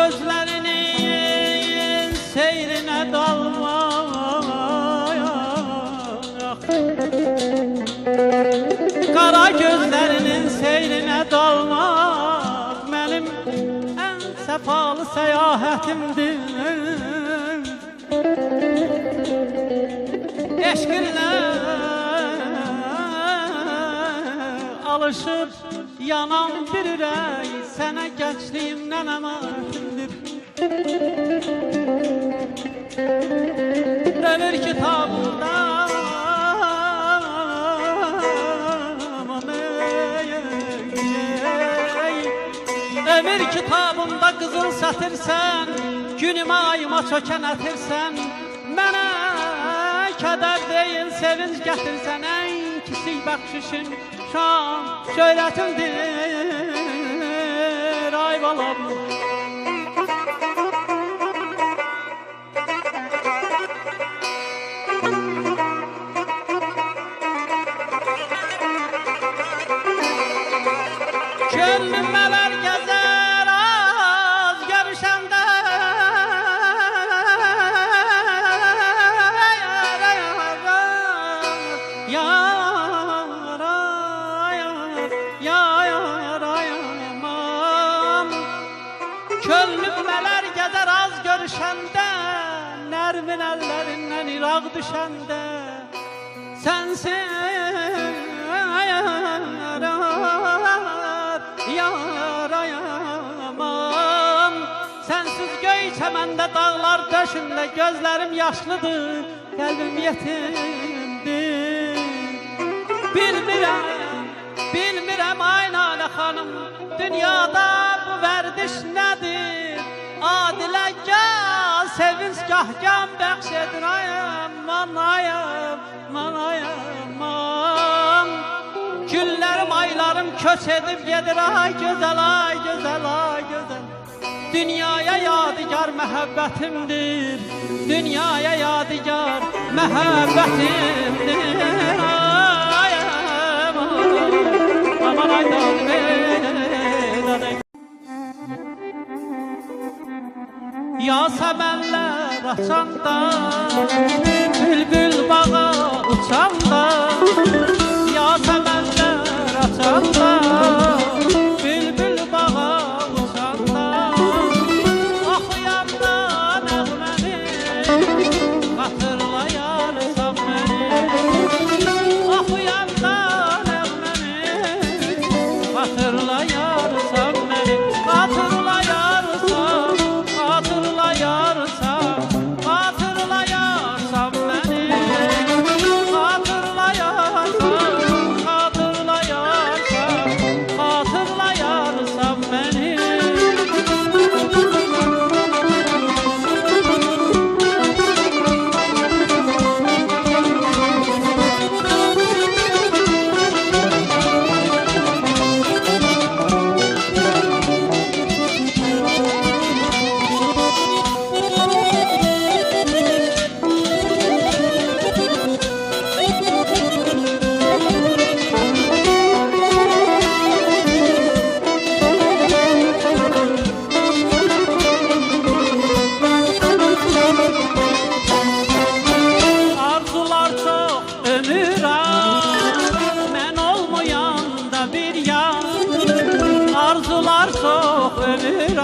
gözlerinin seyrine dalmak, kara gözlerinin seyrine dalmak benim en sefalı seyahatimdir. Eşkinle alışıp yanan bir ürək sənə gençliğimden emanetimdir. Ömür kitabında ömür kitabında kızıl sətirsən, günüme ayıma çökən ətirsən, mənə kədər deyil sevinç gətirsən, ən kiçik bəxşişin şan şöhrətindir. Ay balam, gönlüm mələr gəzər az görüşəndə, gönlüm mələr gəzər az görüşəndə, nərmin əllərindən iraq düşəndə, sənsin yarayamam. Sensiz göy çəməndə, dağlar döşündə gözlərim yaşlıdır, qəlbim yetimdir. Bilmirəm ay Nalə xanım, dünyada bu vərdiş nədir? Adilə gəl, sevinç gah bəxş edir. Ayam, günlərim, aylarım köç edib gedir. Ay gözəl, ay gözəl, ay gözəl. Dünyaya yadigar məhəbbətimdir, dünyaya yadigar məhəbbətimdir. Ayam, aman aydan Yasəmənlər açanda, bülbül bağa uçanda, Yasəmənlər açanda, bülbül bağa uçanda, oxuyanda nəğməni, xatırlayarsan məni. Oxuyanda nəğməni, xatırlayarsan məni. Arzular çok ömür